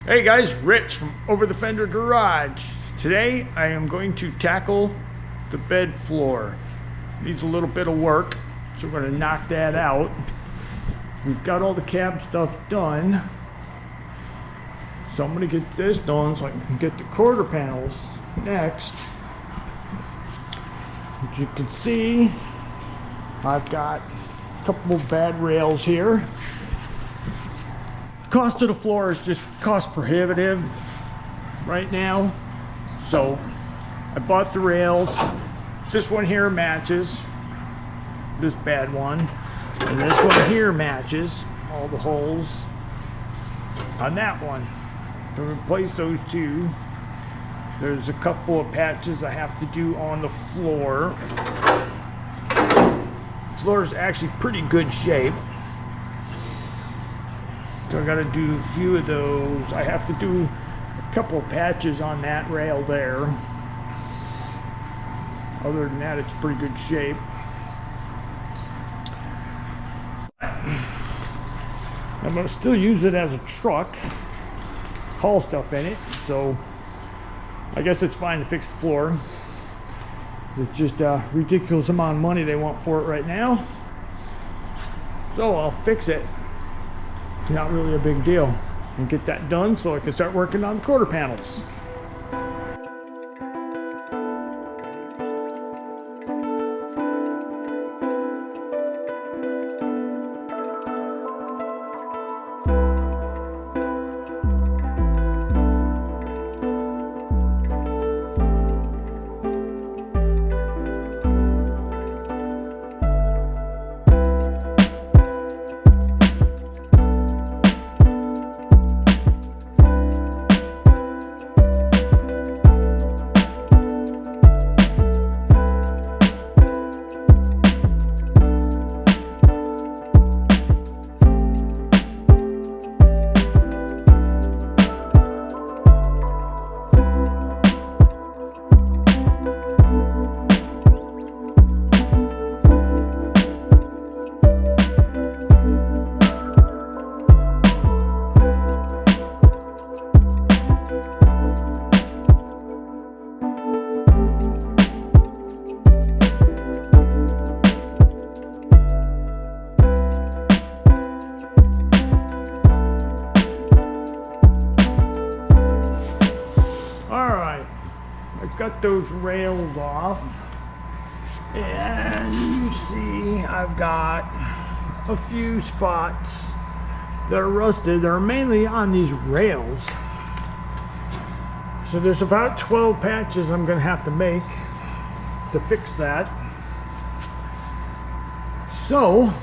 Hey guys, Rich from Over the Fender Garage. Today I am going to tackle the bed floor. Needs a little bit of work, so we're going to knock that out. We've got all the cab stuff done, so I'm going to get this done so I can get the quarter panels next. As you can see, I've got a couple of bad rails here. Cost of the floor is just cost prohibitive right now, so I bought the rails. This one here matches this bad one, and this one here matches all the holes on that one. To replace those two, there's a couple of patches I have to do on the floor. The floor is actually pretty good shape, so I got to do a few of those. I have to do a couple of patches on that rail there. Other than that, it's pretty good shape. I'm going to still use it as a truck, haul stuff in it, so I guess it's fine to fix the floor. It's just a ridiculous amount of money they want for it right now, so I'll fix it. Not really a big deal, and get that done so I can start working on the quarter panels. Got those rails off, and you see I've got a few spots that are rusted. They're mainly on these rails, so there's about 12 patches I'm gonna have to make to fix that. So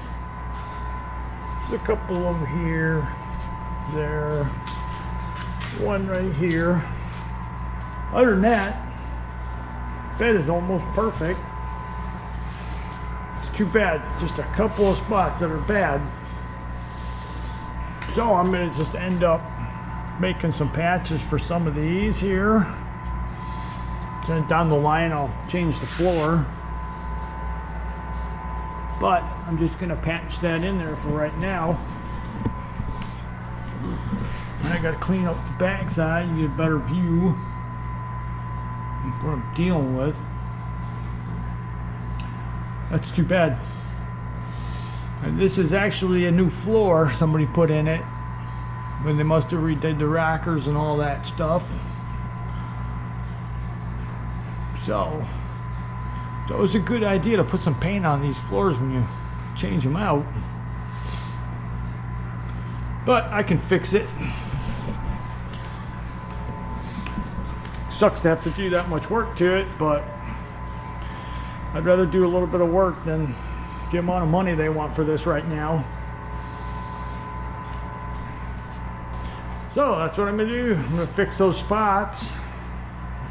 there's a couple of them here, there, one right here. Other than that, bed is almost perfect. It's too bad, just a couple of spots that are bad. So I'm gonna just end up making some patches for some of these here. Then down the line I'll change the floor, but I'm just gonna patch that in there for right now. And I gotta clean up the backside and get a better view what I'm dealing with. That's too bad. And this is actually a new floor somebody put in it, when they must have redid the rockers and all that stuff. So it was a good idea to put some paint on these floors when you change them out. But I can fix it. Sucks to have to do that much work to it, but I'd rather do a little bit of work than the amount of money they want for this right now. So that's what I'm gonna do. I'm gonna fix those spots,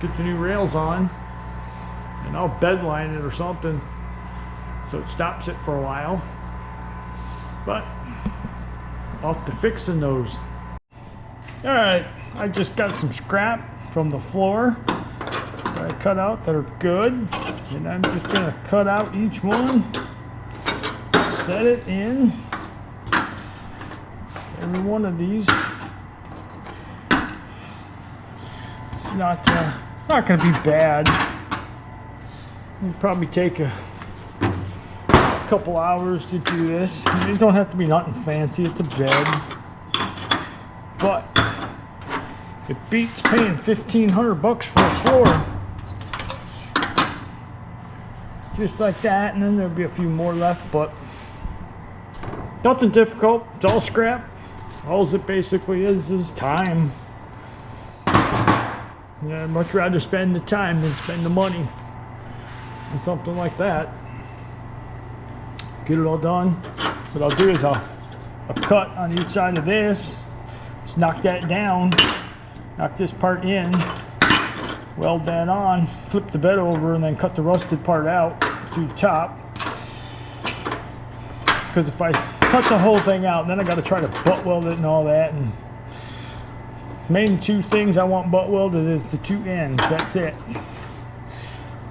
get the new rails on, and I'll bed line it or something so it stops it for a while. But off to fixing those. All right, I just got some scrap from the floor that I cut out that are good, and I'm just gonna cut out each one, set it in every one of these It's not going to be bad. It'll probably take a couple hours to do this. It don't have to be nothing fancy. It's a bed, but it beats paying $1,500 for a floor. Just like that, and then there'll be a few more left, but nothing difficult. It's all scrap. All it basically is time. Yeah, I'd much rather spend the time than spend the money on something like that. Get it all done. What I'll do is I'll cut on each side of this. Just knock that down. Knock this part in. Weld that on. Flip the bed over and then cut the rusted part out through the top. Because if I cut the whole thing out, then I got to try to butt weld it and all that. And main two things I want butt welded is the two ends. That's it.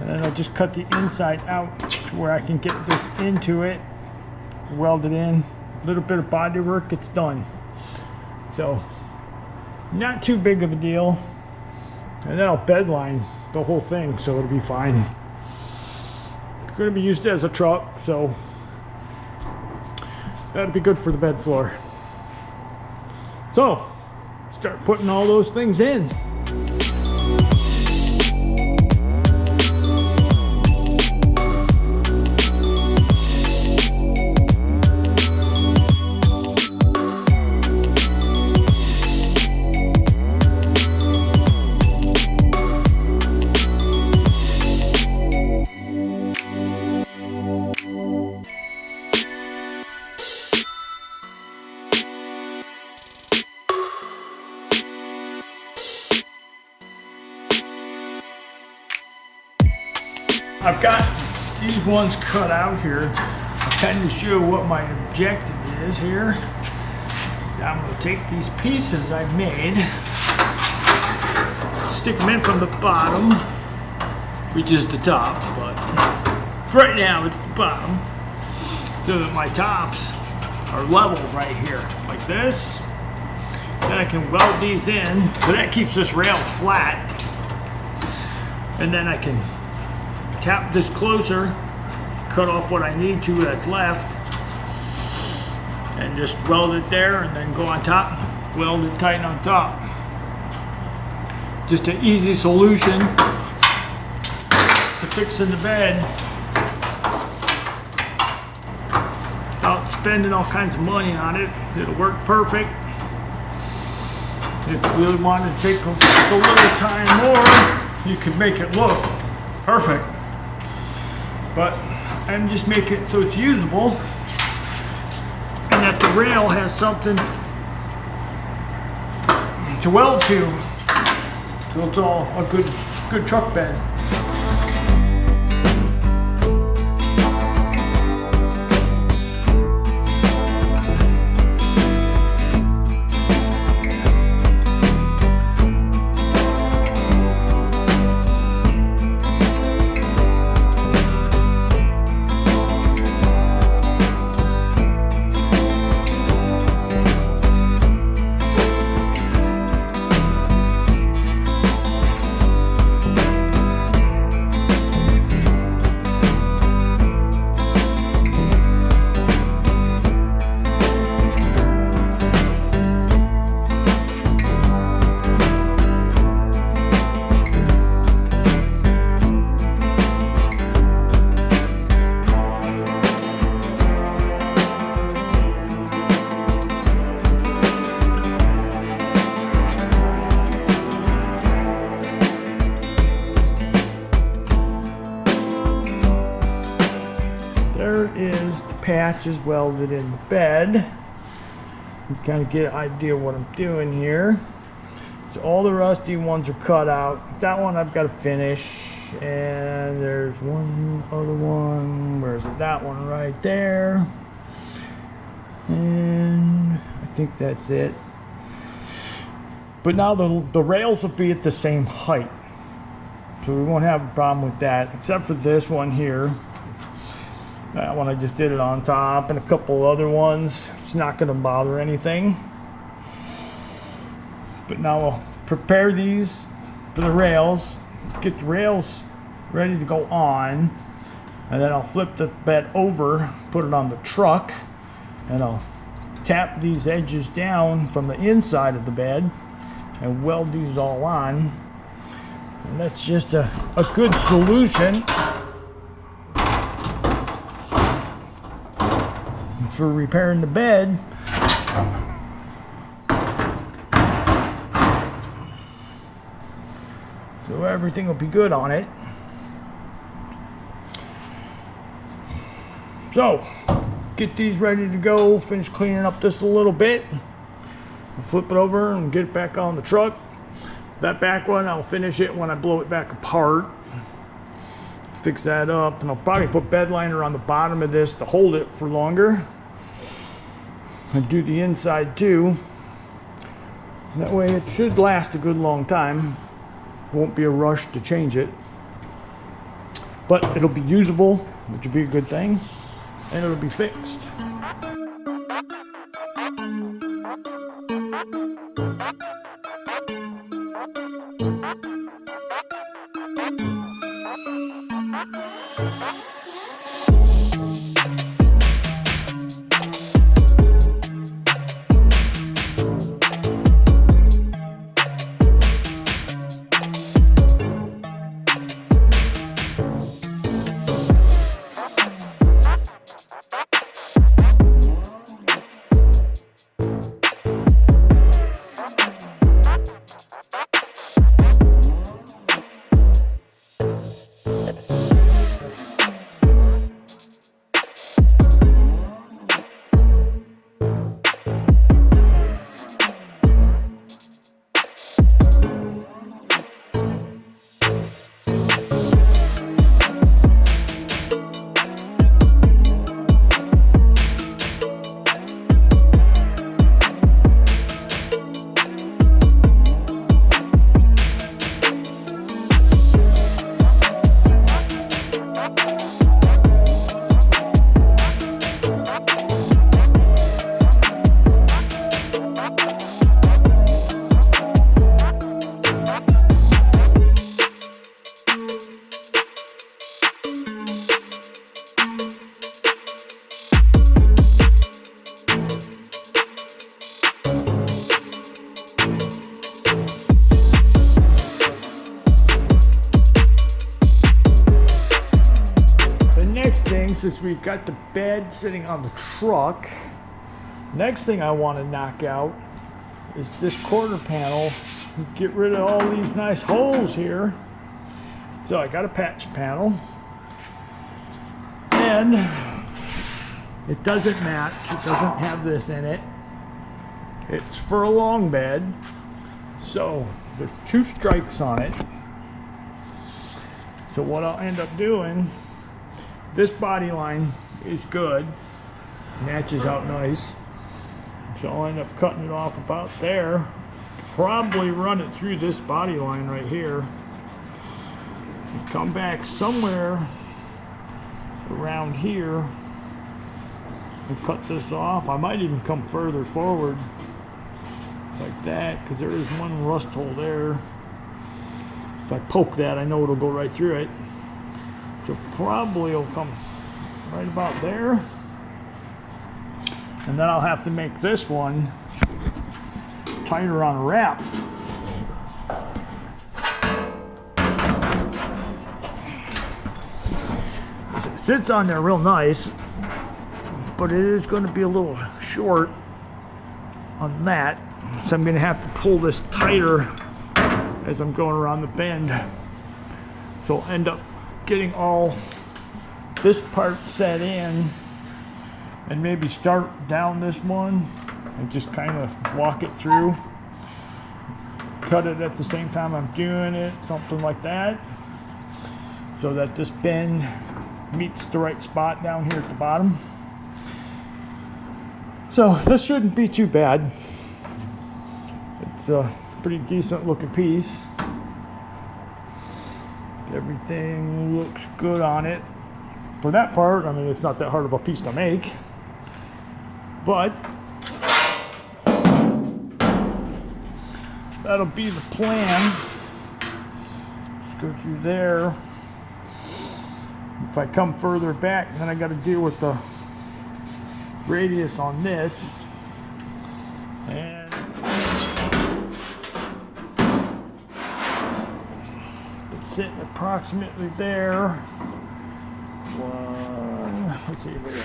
And then I'll just cut the inside out to where I can get this into it, weld it in, a little bit of body work, it's done. So, not too big of a deal. And then I'll bed line the whole thing, so it'll be fine. It's going to be used as a truck, so that'd be good for the bed floor. So, start putting all those things in. I've got these ones cut out here. I'll kind of show what my objective is here. Now I'm going to take these pieces I made, stick them in from the bottom, which is the top, but right now it's the bottom, so that my tops are level right here, like this. Then I can weld these in, so that keeps this rail flat. And then I can tap this closer, cut off what I need to that's left, and just weld it there, and then go on top, weld it tight on top. Just an easy solution to fixing the bed without spending all kinds of money on it. It'll work perfect. If you really want to take a little time more, you can make it look perfect. But I'm just making it so it's usable and that the rail has something to weld to. So it's all a good truck bed. Is the patch is welded in the bed. You kind of get an idea what I'm doing here. So all the rusty ones are cut out. That one I've got to finish, and there's one other one. Where's it? That one right there, and I think that's it. But now the rails will be at the same height, so we won't have a problem with that, except for this one here. That one I just did it on top, and a couple other ones. It's not going to bother anything. But now I'll prepare these for the rails, get the rails ready to go on, and then I'll flip the bed over, put it on the truck, and I'll tap these edges down from the inside of the bed and weld these all on. And that's just a good solution for repairing the bed. So everything will be good on it. So, get these ready to go, finish cleaning up just a little bit. I'll flip it over and get it back on the truck. That back one, I'll finish it when I blow it back apart. Fix that up, and I'll probably put bed liner on the bottom of this to hold it for longer. And do the inside too. That way it should last a good long time. Won't be a rush to change it. But it'll be usable, which will be a good thing. And it'll be fixed. Since we've got the bed sitting on the truck, next thing I want to knock out is this quarter panel. Get rid of all these nice holes here. So I got a patch panel, and it doesn't match. It doesn't have this in it. It's for a long bed, so there's 2 strikes on it. So what I'll end up doing, this body line is good, matches out nice, so I'll end up cutting it off about there, probably run it through this body line right here, and come back somewhere around here and cut this off. I might even come further forward like that, because there is one rust hole there. If I poke that, I know it'll go right through it. So probably it'll come right about there. And then I'll have to make this one tighter on a wrap. It sits on there real nice, but it is going to be a little short on that. So I'm going to have to pull this tighter as I'm going around the bend. So I'll end up getting all this part set in, and maybe start down this one and just kind of walk it through, cut it at the same time I'm doing it, something like that, so that this bend meets the right spot down here at the bottom. So this shouldn't be too bad. It's a pretty decent looking piece. Everything looks good on it. For that part, I mean, it's not that hard of a piece to make, but that'll be the plan. go through there. If I come further back, then I got to deal with the radius on this. And it's sitting approximately there. One, let's see, where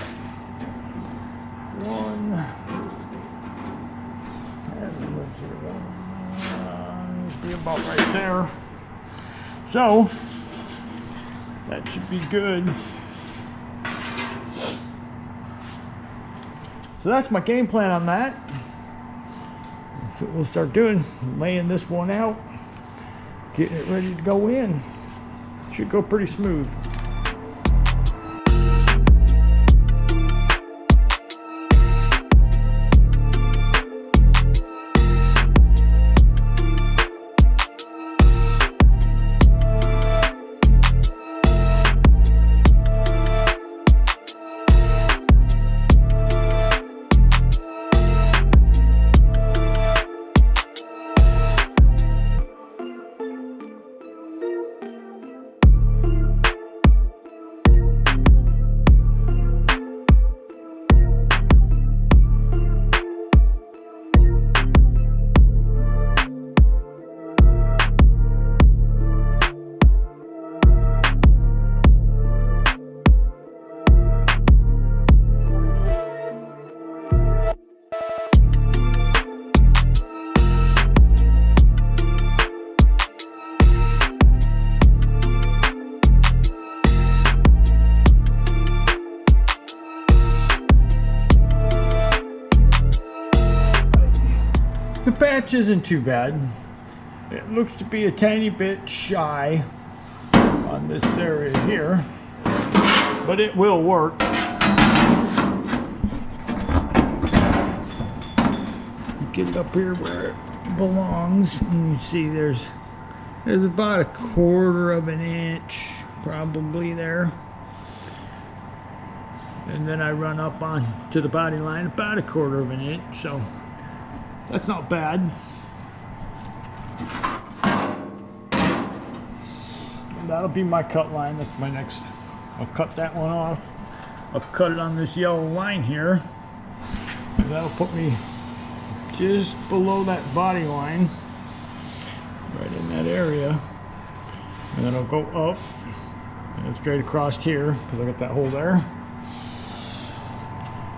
one, and let's see, be about right there. So that should be good. So that's my game plan on that. That's what we'll start doing, laying this one out, getting it ready to go in. Should go pretty smooth. The patch isn't too bad. It looks to be a tiny bit shy on this area here, but it will work. Get it up here where it belongs, and you see there's about 1/4 of an inch probably there. And then I run up on to the body line about 1/4 of an inch, so that's not bad. And that'll be my cut line. That's my next. I'll cut that one off. I'll cut it on this yellow line here. And that'll put me just below that body line, right in that area. And then I'll go up and straight across here because I got that hole there.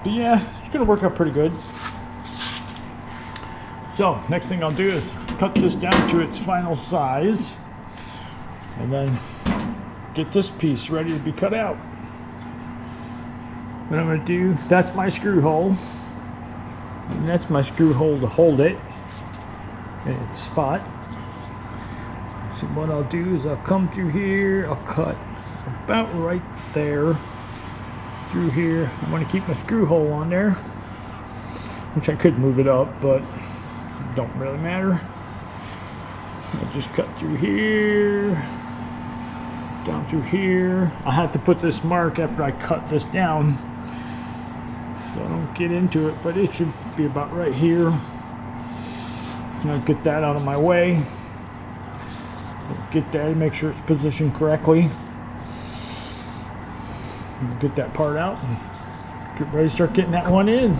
But yeah, it's gonna work out pretty good. So next thing I'll do is cut this down to its final size and then get this piece ready to be cut out. What I'm going to do, that's my screw hole, and that's my screw hole to hold it in its spot. So what I'll do is I'll come through here, I'll cut about right there through here. I want to keep my screw hole on there, which I could move it up, but don't really matter. I'll just cut through here, down through here. I have to put this mark after I cut this down, so I don't get into it, but it should be about right here. And I'll get that out of my way. Get that, make sure it's positioned correctly. Get that part out and get ready to start getting that one in.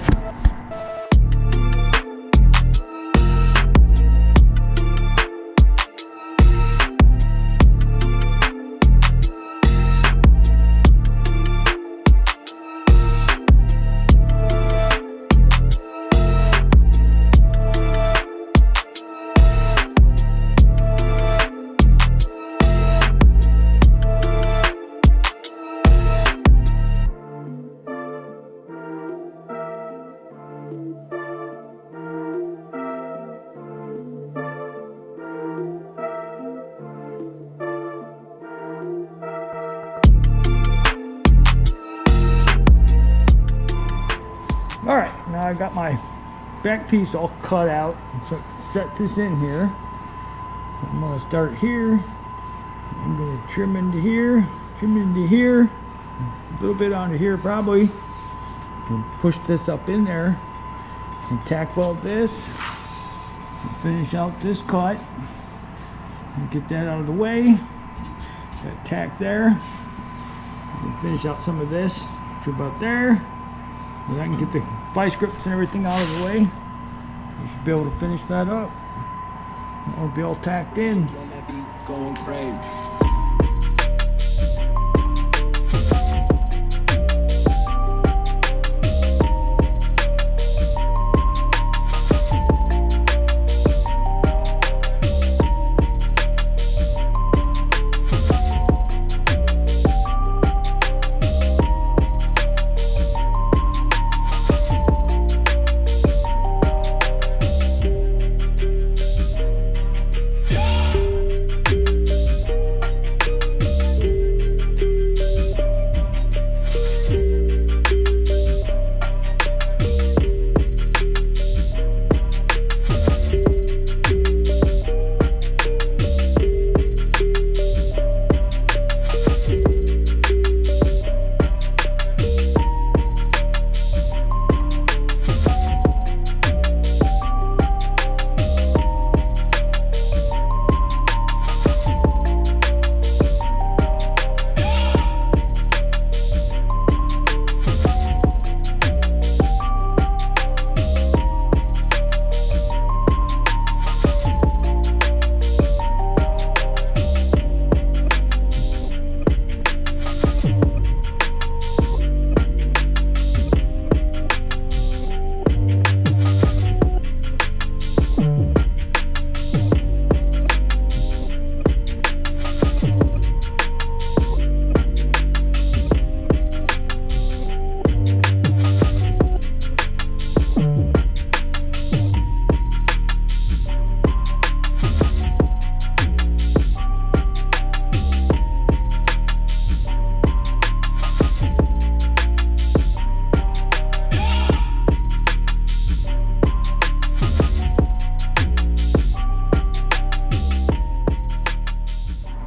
Alright, now I got my back piece all cut out, so I can set this in here. I'm going to start here. I'm going to trim into here, a little bit onto here probably, and push this up in there, and tack weld this, and finish out this cut, and get that out of the way. Got tack there. We'll finish out some of this to about there. And I can get the vice grips and everything out of the way. We should be able to finish that up. It'll be all tacked in. Going crazy.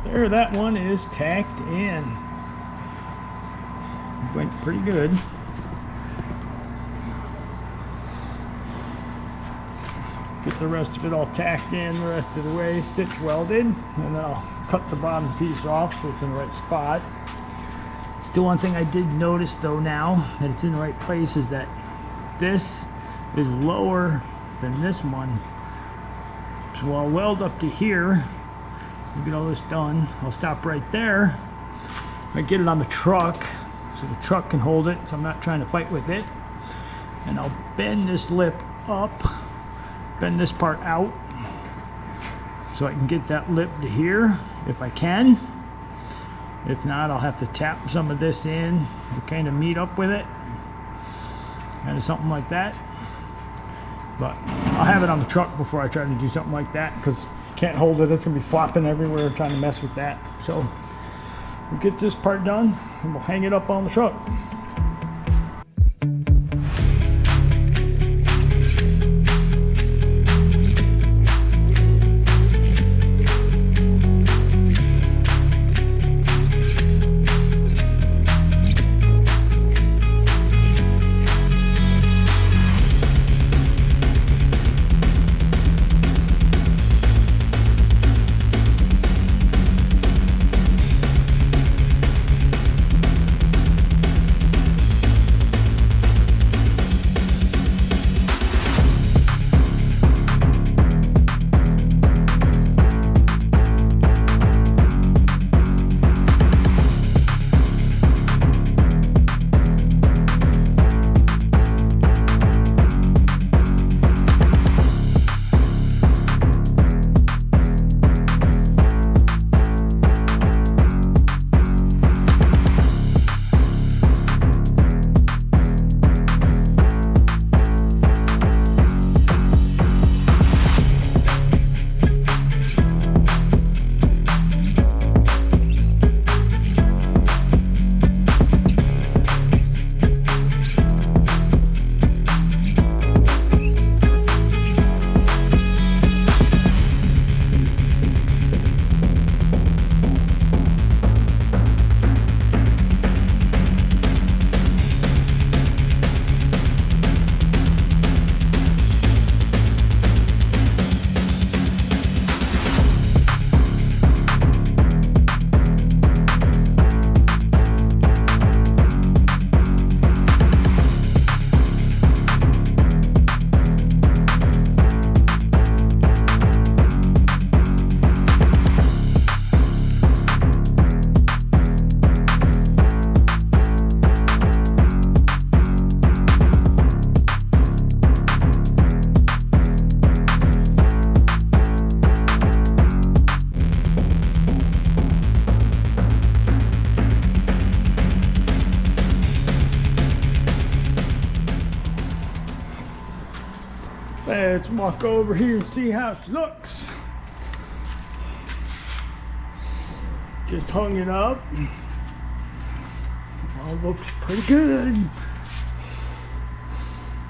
There, that one is tacked in. Went pretty good. Get the rest of it all tacked in the rest of the way, stitch welded, and then I'll cut the bottom piece off so it's in the right spot. Still, one thing I did notice though now that it's in the right place is that this is lower than this one. So I'll weld up to here. We'll get all this done. I'll stop right there. I get it on the truck so the truck can hold it, so I'm not trying to fight with it. And I'll bend this lip up, bend this part out so I can get that lip to here if I can. If not, I'll have to tap some of this in and kind of meet up with it, kind of something like that. But I'll have it on the truck before I try to do something like that, because can't hold it. It's gonna be flopping everywhere trying to mess with that. So we'll get this part done and we'll hang it up on the truck. let's walk over here and see how it looks. Just hung it up. All looks pretty good.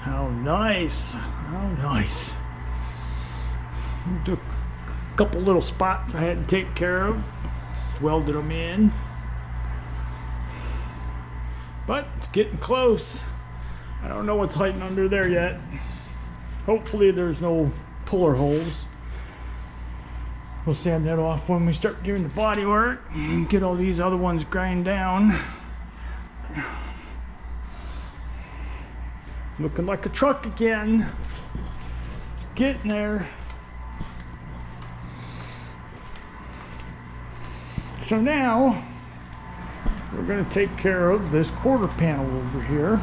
How nice. How nice. Took a couple little spots I had to take care of. Just welded them in. But it's getting close. I don't know what's hiding under there yet. Hopefully there's no puller holes. We'll sand that off when we start doing the body work and get all these other ones grind down. Looking like a truck again. It's getting there. So now we're going to take care of this quarter panel over here.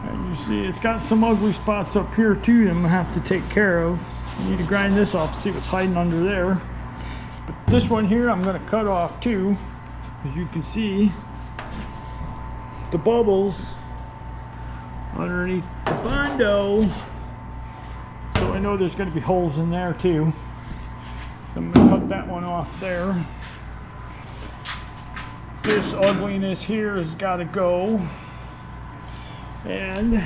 And you see it's got some ugly spots up here too that I'm going to have to take care of. I need to grind this off to see what's hiding under there. But this one here I'm going to cut off too. As you can see, the bubbles underneath the Bondo. So I know there's going to be holes in there too. So I'm going to cut that one off there. This ugliness here has got to go. And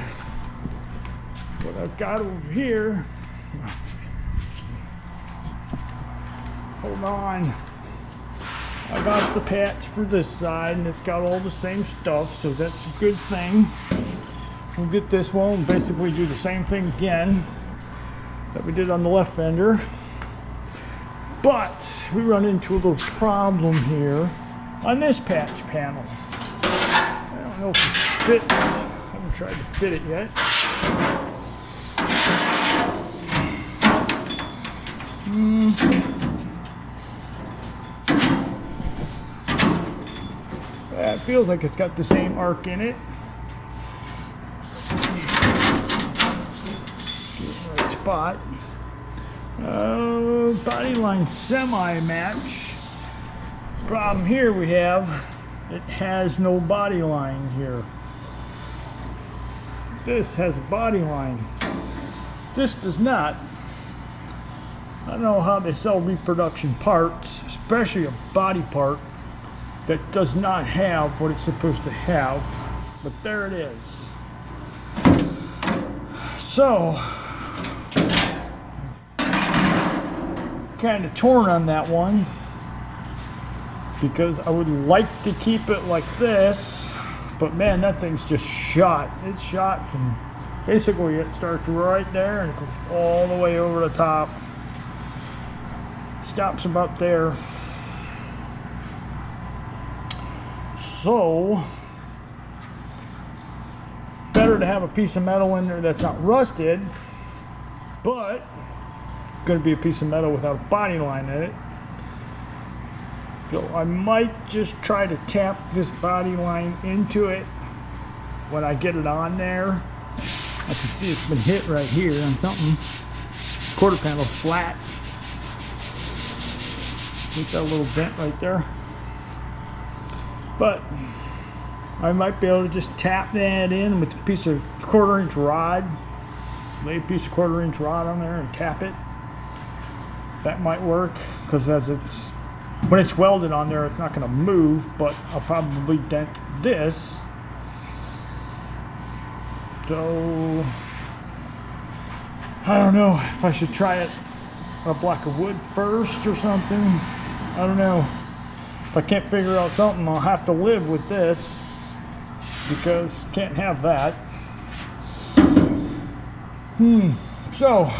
what I've got over here, hold on, I got the patch for this side and it's got all the same stuff, so that's a good thing. We'll get this one and basically do the same thing again that we did on the left fender. But we run into a little problem here on this patch panel. I don't know if it fits. I haven't tried to fit it yet. It feels like it's got the same arc in it. Right spot. Body line semi-match. Problem here we have, it has no body line here. This has a body line. This does not. I don't know how they sell reproduction parts, especially a body part that does not have what it's supposed to have, but there it is. So, kind of torn on that one because I would like to keep it like this, but man, that thing's just shot. It's shot from basically it starts right there and it goes all the way over the top. Stops about there. So, better to have a piece of metal in there that's not rusted, but going to be a piece of metal without a body line in it. So I might just try to tap this body line into it when I get it on there. I can see it's been hit right here on something. Quarter panel's flat. With that little dent right there. But I might be able to just tap that in with a piece of 1/4 inch rod. Lay a piece of 1/4 inch rod on there and tap it. That might work, because when it's welded on there, it's not going to move, but I'll probably dent this. So I don't know if I should try it a block of wood first or something. I don't know. If I can't figure out something, I'll have to live with this, because can't have that. So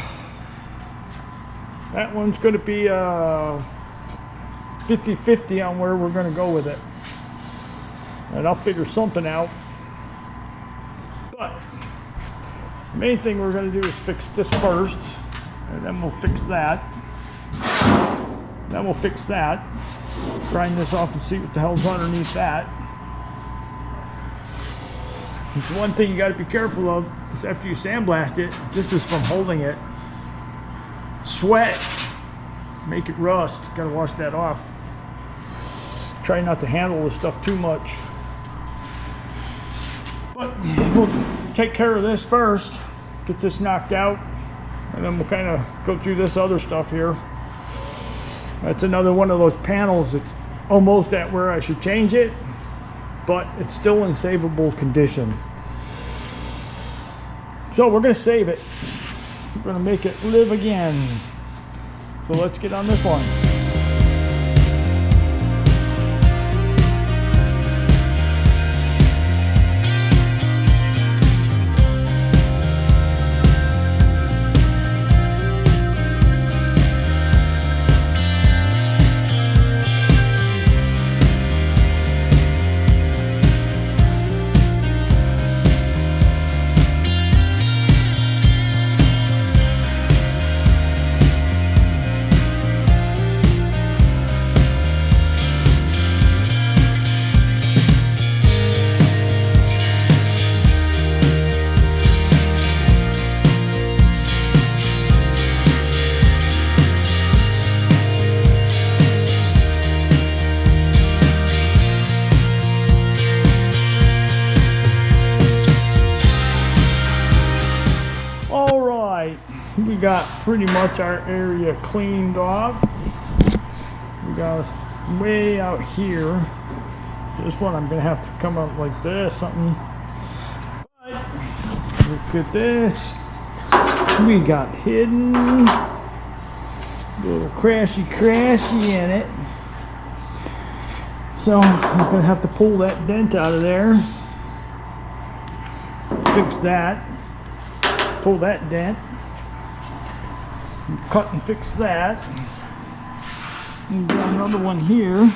that one's going to be 50-50 on where we're going to go with it, and I'll figure something out. But the main thing we're going to do is fix this first, and then we'll fix that. Then we'll fix that. Grind this off and see what the hell's underneath that. There's one thing you got to be careful of is after you sandblast it, this is from holding it. Sweat, make it rust. Got to wash that off. Try not to handle this stuff too much. But we'll take care of this first, get this knocked out, and then we'll kind of go through this other stuff here. That's another one of those panels. It's almost at where I should change it, but it's still in savable condition. So we're going to save it. We're going to make it live again. So let's get on this one. We got pretty much our area cleaned off. We got us way out here. This one I'm gonna have to come up like this, something. But look at this. We got hidden, a little crashy in it. So I'm gonna have to pull that dent out of there. Fix that. Pull that dent. Cut and fix that. And got another one here.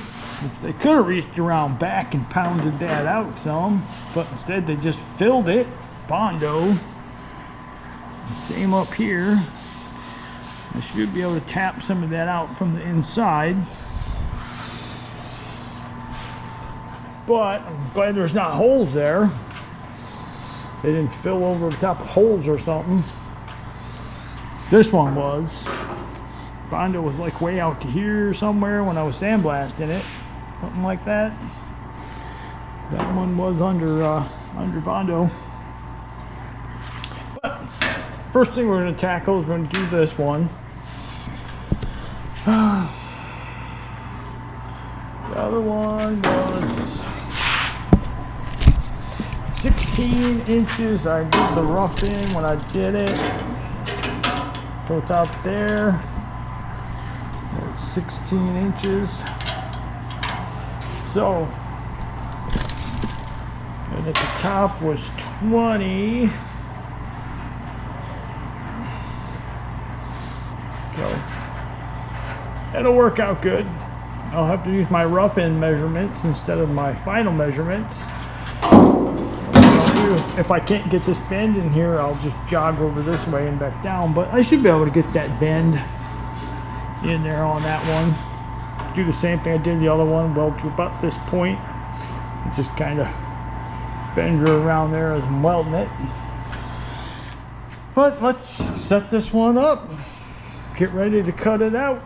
They could have reached around back and pounded that out some, but instead they just filled it, Bondo. Same up here. I should be able to tap some of that out from the inside. But I'm glad there's not holes there. They didn't fill over the top of holes or something. This one was. Bondo was like way out to here somewhere when I was sandblasting it. Something like that. That one was under Bondo. But first thing we're going to tackle is we're going to do this one. The other one was 16 inches. I did the rough in when I did it. So it's out there. It's 16 inches. So, and at the top was 20. So, that'll work out good. I'll have to use my rough end measurements instead of my final measurements. If I can't get this bend in here, I'll just jog over this way and back down, but I should be able to get that bend in there on that one. Do the same thing I did the other one, weld to about this point, and just kind of bend her around there as I'm welding it. But let's set this one up, get ready to cut it out.